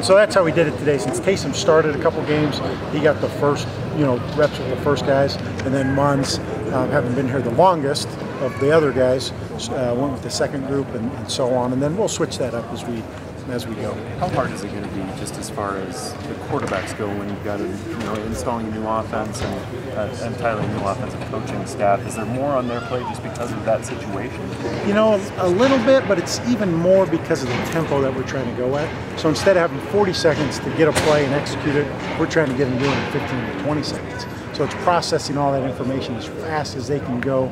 And so that's how we did it today. Since Taysom started a couple games, he got the first, reps with the first guys, and then Munz, having been here the longest of the other guys, went with the second group, and so on. And then we'll switch that up as we go. How hard is it going to be, just as far as the quarterbacks go, when you've got to, installing a new offense and an entirely new offensive coaching staff? Is there more on their plate just because of that situation? A little bit, but it's even more because of the tempo that we're trying to go at. So instead of having 40 seconds to get a play and execute it, we're trying to get them doing it in 15 to 20 seconds. So it's processing all that information as fast as they can go,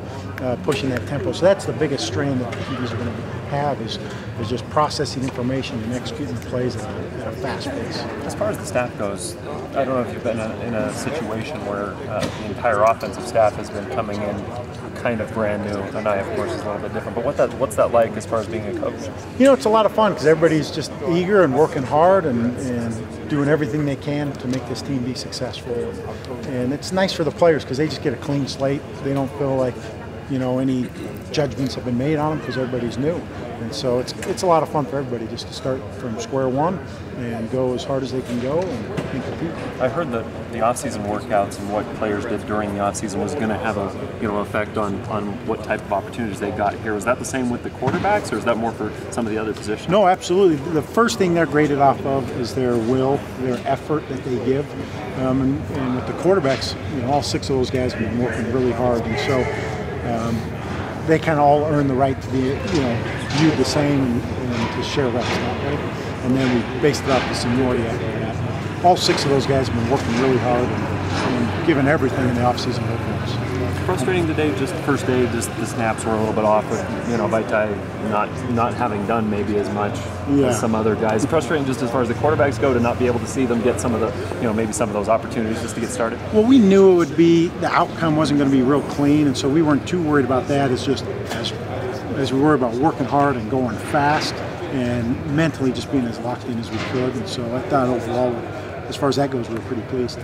pushing that tempo. So that's the biggest strain that the QBs are going to have is just processing information and executing the plays at a fast pace. As far as the staff goes, I don't know if you've been in a situation where the entire offensive staff has been coming in kind of brand new. And I, of course, is a little bit different. But what's that like as far as being a coach? It's a lot of fun because everybody's just eager and working hard and doing everything they can to make this team be successful. And it's nice for the players because they just get a clean slate. They don't feel like any judgments have been made on them because everybody's new. And so it's a lot of fun for everybody just to start from square one and go as hard as they can go and compete. I heard that the off-season workouts and what players did during the off-season was going to have a effect on what type of opportunities they got here. Was that the same with the quarterbacks, or is that more for some of the other positions? No, absolutely. The first thing they're graded off of is their will, their effort that they give. And with the quarterbacks, all 6 of those guys have been working really hard, and so they kind of all earn the right to be, viewed the same and to share reps that way. And then we based it off the seniority after that. All 6 of those guys have been working really hard and giving everything in the offseason workouts. Frustrating today, just first day, just the snaps were a little bit off with, Vaitai not having done maybe as much as some other guys. Frustrating just as far as the quarterbacks go to not be able to see them get some of the, maybe some of those opportunities just to get started. Well, we knew it would be, the outcome wasn't going to be real clean, and so we weren't too worried about that. It's just as we worry about working hard and going fast and mentally just being as locked in as we could. And so I thought overall, as far as that goes, we were pretty pleased.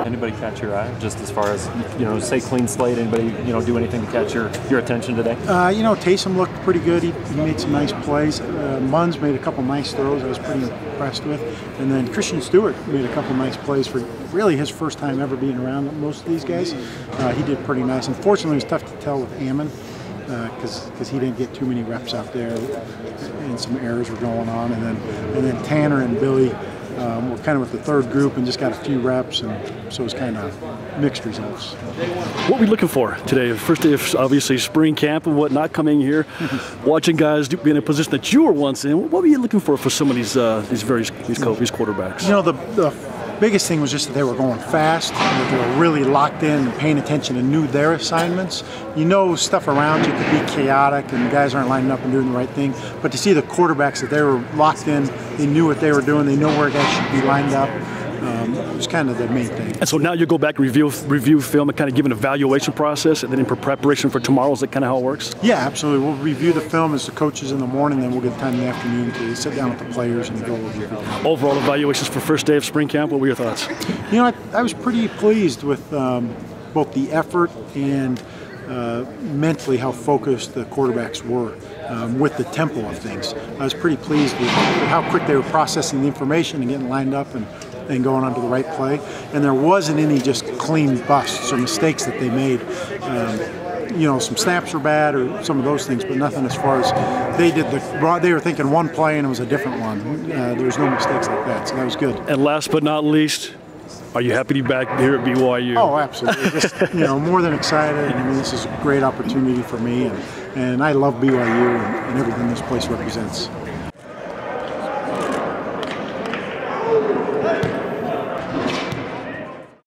Anybody catch your eye, just as far as, say clean slate, anybody, do anything to catch your attention today? Taysom looked pretty good. He made some nice plays. Munz made a couple nice throws I was pretty impressed with. And then Christian Stewart made a couple nice plays for really his first time ever being around most of these guys. He did pretty nice. Unfortunately, it was tough to tell with Ammon because he didn't get too many reps out there and some errors were going on. And then Tanner and Billy we're kind of with the third group and just got a few reps, and so it was kind of mixed results. What are we looking for today? First day of obviously spring camp and whatnot, coming here, watching guys be in a position that you were once in. What were you looking for some of these quarterbacks? The biggest thing was just that they were going fast, and that they were really locked in and paying attention and knew their assignments. Stuff around you could be chaotic and the guys aren't lining up and doing the right thing, but to see the quarterbacks that they were locked in, they knew what they were doing, they know where guys should be lined up. It was kind of the main thing. And so now you go back and review film and kind of give an evaluation process, and then in preparation for tomorrow, is that kind of how it works? Yeah, absolutely. We'll review the film as the coaches in the morning, then we'll get time in the afternoon to sit down with the players and go over it. Overall evaluations for first day of spring camp, what were your thoughts? I was pretty pleased with both the effort and mentally how focused the quarterbacks were with the tempo of things. I was pretty pleased with how quick they were processing the information and getting lined up and going on to the right play. And there wasn't any just clean busts or mistakes that they made. Some snaps were bad or some of those things, but nothing as far as they were thinking one play and it was a different one. There was no mistakes like that, so that was good. And last but not least, are you happy to be back here at BYU? Oh, absolutely. Just, more than excited. This is a great opportunity for me, and I love BYU and everything this place represents.